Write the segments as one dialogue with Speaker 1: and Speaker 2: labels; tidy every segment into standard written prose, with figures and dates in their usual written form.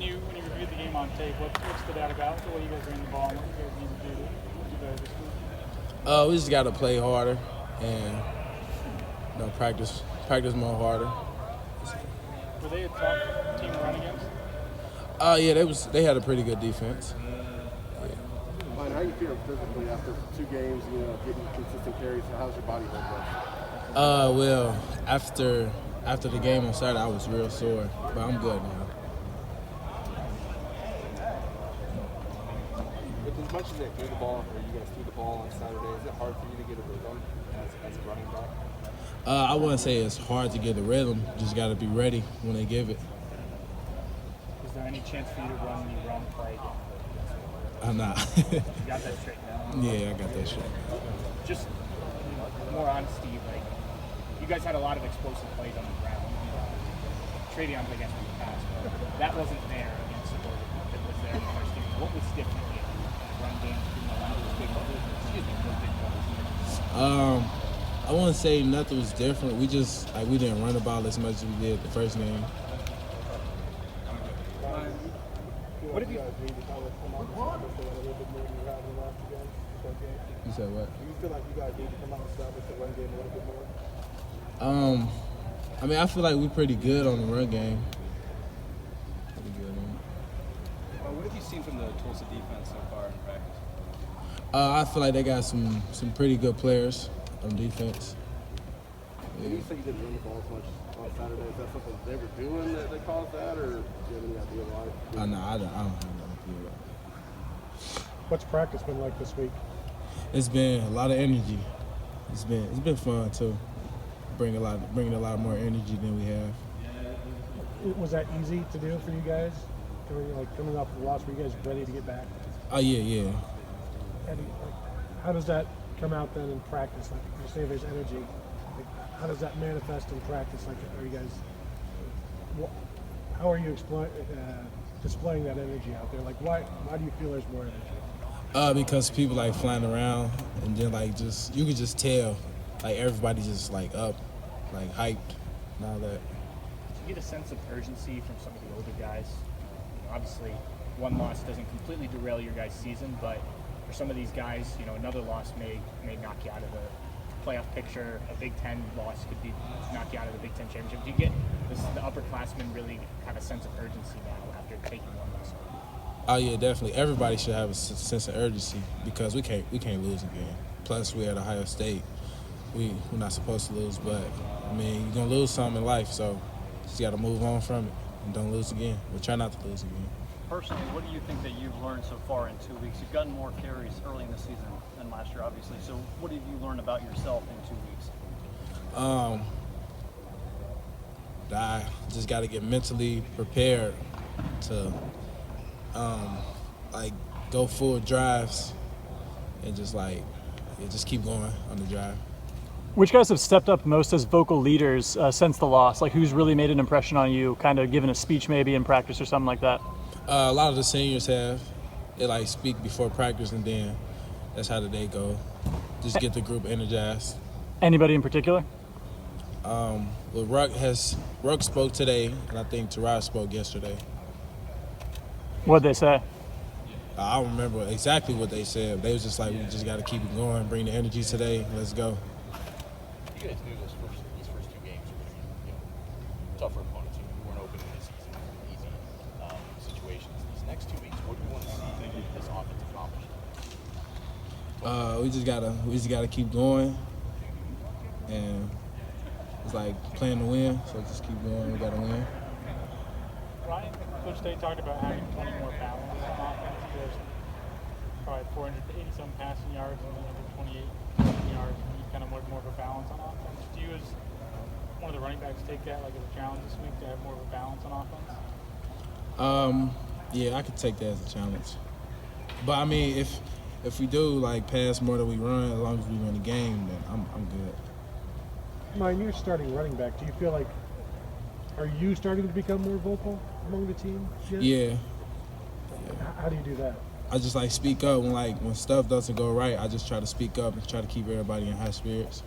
Speaker 1: you reviewed the game on tape, what stood out about the way you guys ran the ball and what you guys need to do better this week?
Speaker 2: We just got to play harder and practice more harder.
Speaker 1: Were they a tough team to run against?
Speaker 2: Yeah, they had a pretty good defense.
Speaker 3: Miyan, how you feeling physically after 2 games, getting consistent carries? How's your body holding up?
Speaker 2: Well, after the game on Saturday, I was real sore, but I'm good now.
Speaker 4: With as much as they threw the ball, or you guys threw the ball on Saturday, is it hard for you to get a rhythm as a running back?
Speaker 2: I wouldn't say it's hard to get the rhythm. Just got to be ready when they give it.
Speaker 1: Is there any chance for you to run the wrong play again?
Speaker 2: I'm not.
Speaker 1: You got that straight now?
Speaker 2: Yeah, I got that shit.
Speaker 1: Just more honesty, like, you guys had a lot of explosive plays on the ground. Tradion's against in the past, but that wasn't there against the Border that was there in the first game. What was different in the run game between those big plays?
Speaker 2: I want to say nothing was different. We just we didn't run the ball as much as we did the first game.
Speaker 1: What have you?
Speaker 2: You said what?
Speaker 3: Do you feel like you guys need to come out and establish the run game a little bit more?
Speaker 2: I feel like we're pretty good on the run game. Pretty good on it.
Speaker 4: What have you seen from the Tulsa defense so far in practice?
Speaker 2: I feel like they got some pretty good players on defense.
Speaker 3: When you say you didn't run the ball as much on Saturday, is that something they were doing that caused that, or do you have any idea why?
Speaker 2: No, I don't have no idea.
Speaker 5: What's practice been like this week?
Speaker 2: It's been a lot of energy. It's been fun too. Bringing a lot more energy than we have.
Speaker 5: Was that easy to do for you guys? Coming off the loss, were you guys ready to get back?
Speaker 2: Oh yeah.
Speaker 5: And how does that come out then in practice? Like you say, there's energy. How does that manifest in practice? Like, are you guys? How are you displaying that energy out there? Like, why do you feel there's more energy?
Speaker 2: Because people flying around, and then you could just tell, everybody just up, hyped, and all that.
Speaker 1: Did you get a sense of urgency from some of the older guys? Obviously, one loss doesn't completely derail your guys' season, but for some of these guys, another loss may knock you out of the playoff picture. A Big Ten loss could knock you out of the Big Ten championship. Do you get the upperclassmen really have a sense of urgency now after taking one loss?
Speaker 2: Oh yeah, definitely. Everybody should have a sense of urgency because we can't lose again. Plus, we're at Ohio State. We're not supposed to lose, but you're gonna lose something in life, so just got to move on from it and don't lose again. We'll try not to lose again.
Speaker 6: Personally, what do you think that you've learned so far in 2 weeks? You've gotten more carries early in the season than last year, obviously. So what have you learned about yourself in 2 weeks?
Speaker 2: I just got to get mentally prepared to go full drives and just keep going on the drive.
Speaker 7: Which guys have stepped up most as vocal leaders since the loss? Like, who's really made an impression on you, kind of given a speech maybe in practice or something like that?
Speaker 2: A lot of the seniors have. They speak before practice, and then that's how the day go. Just get the group energized.
Speaker 7: Anybody in particular?
Speaker 2: Ruck spoke today, and I think Taraj spoke yesterday.
Speaker 7: What'd they say?
Speaker 2: I don't remember exactly what they said. They was just we just got to keep it going, bring the energy today. Let's go.
Speaker 8: You guys knew these first 2 games were tougher opponents. You weren't opening this season in easy situations. These next 2 weeks, what do you want to see this offense accomplish?
Speaker 2: We just gotta keep going, and it's playing to win. So just keep going. We gotta win.
Speaker 1: Ryan, Coach Day talked about having 20 more balance on offense. There's probably 480-some passing yards and then 28 yards. And you kind of want more of a balance on offense. Do you, as one of the running backs, take that as a challenge this week to have more of a balance on offense?
Speaker 2: Yeah, I could take that as a challenge. But if we do pass more than we run, as long as we win the game, then I'm good.
Speaker 5: Miyan, you're starting running back. Do you feel are you starting to become more vocal among the team?
Speaker 2: Yeah.
Speaker 5: How do you do that?
Speaker 2: I just speak up when stuff doesn't go right. I just try to speak up and try to keep everybody in high spirits.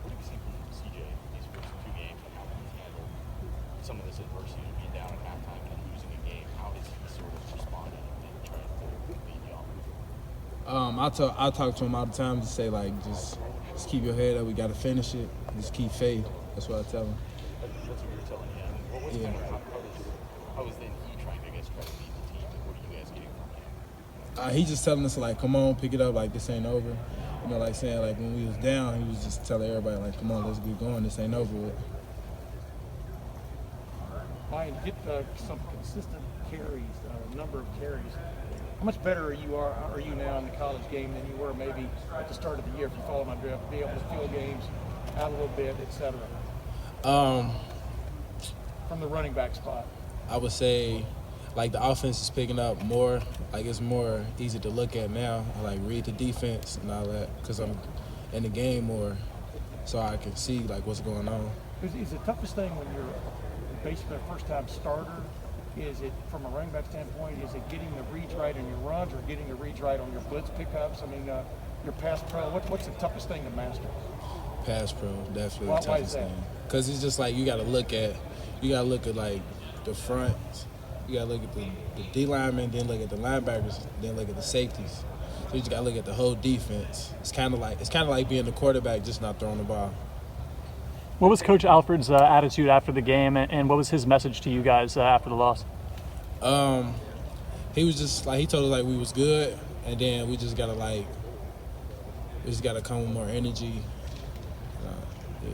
Speaker 8: What have you seen from CJ these first 2 games and how he's handled some of this adversity, being down at halftime and losing a has he sort of responded and tried to lead you off?
Speaker 2: I talk to him all the time to say like just keep your head up. We got to finish it. Just keep faith. That's what I tell him.
Speaker 8: That's what you're telling me. I mean, what's
Speaker 2: Yeah.
Speaker 8: kind of, how is then he trying to, I guess, try to lead the team? And what are you guys getting from him?
Speaker 2: He just telling us like, come on, pick it up. Like this ain't over. You know, like saying like when we was down, he was just telling everybody like, come on, let's get going. This ain't over with.
Speaker 9: Miyan, get some consistent carries, number of carries. How much better are you now in the college game than you were maybe at the start of the year if you follow my drift, be able to fill games out a little bit, etc. From the running back spot.
Speaker 2: I would say like the offense is picking up more. Like it's more easy to look at now. I like read the defense and all that because I'm in the game more, so I can see like what's going on.
Speaker 9: Is the toughest thing when you're basically a first-time starter? Is it, from a running back standpoint, is it getting the reads right on your runs or getting the reads right on your blitz pickups? I mean, your pass pro. What's the toughest thing to master?
Speaker 2: Pass pro, definitely the
Speaker 9: Why is
Speaker 2: toughest
Speaker 9: that?
Speaker 2: thing. Because it's just like you got to look at like the front. You got to look at the D linemen, then look at the linebackers, then look at the safeties. So you just got to look at the whole defense. It's kind of like being the quarterback, just not throwing the ball.
Speaker 7: What was Coach Alford's attitude after the game, and what was his message to you guys after the loss?
Speaker 2: He was just like, he told us like we was good, and then we just gotta come with more energy. Yeah.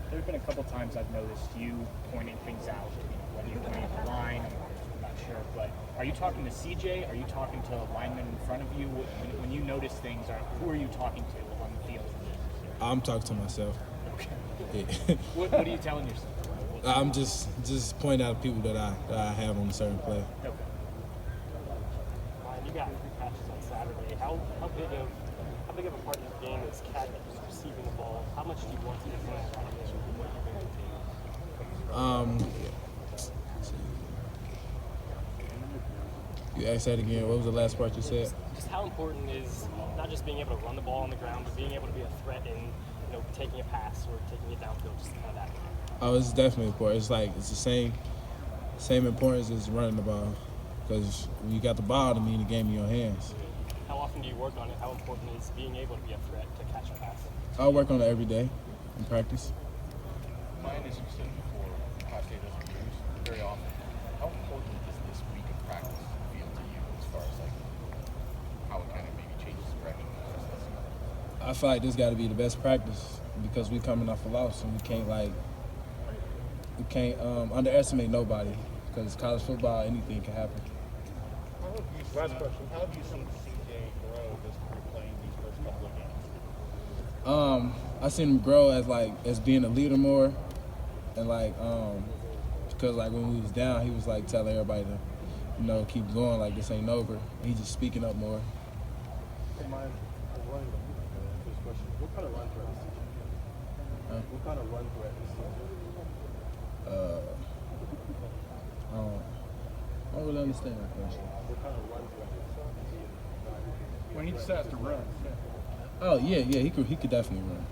Speaker 1: There have been a couple times I've noticed you pointing things out, whether you're pointing at the line, I'm not sure, but are you talking to CJ? Are you talking to a lineman in front of you? When you notice things, who are you talking to on the field?
Speaker 2: I'm talking to myself.
Speaker 1: Okay.
Speaker 2: Yeah.
Speaker 1: What are you telling yourself?
Speaker 2: I'm just pointing out people that I have on a certain play.
Speaker 1: Okay.
Speaker 10: You got 3 catches on Saturday. How big of a part of the game is receiving the ball? How much do you want to get from that automation from what you've been doing?
Speaker 2: You asked that again. What was the last part you said?
Speaker 10: Just how important is not just being able to run the ball on the ground, but being able to be a threat in taking a pass or taking it downfield, just kind of that.
Speaker 2: Oh, it's definitely important. It's the same importance as running the ball, because when you got the ball, to mean the game in your hands.
Speaker 10: How often do you work on it? How important is being able to be a threat to catch a pass?
Speaker 2: I work on it every day in practice.
Speaker 8: Miyan, as you said before, Ohio State doesn't lose very often. How important does this week of practice feel to you as far as like how it kind of maybe changes direction?
Speaker 2: I feel like this got to be the best practice because we coming off a loss and we can't underestimate nobody because college football, anything can happen.
Speaker 9: Last question.
Speaker 8: How have you seen CJ grow just through playing these first couple of games?
Speaker 2: I seen him grow as being a leader more, and because like when we was down, he was like telling everybody to keep going, like this ain't over. He just speaking up more.
Speaker 3: Hey, Miyan, this question. What kind of run threat is CJ? What kind of run threat is CJ?
Speaker 2: I don't really understand that question.
Speaker 3: What kind of run threat is he?
Speaker 9: When he decides to run.
Speaker 2: Oh yeah, he could definitely run.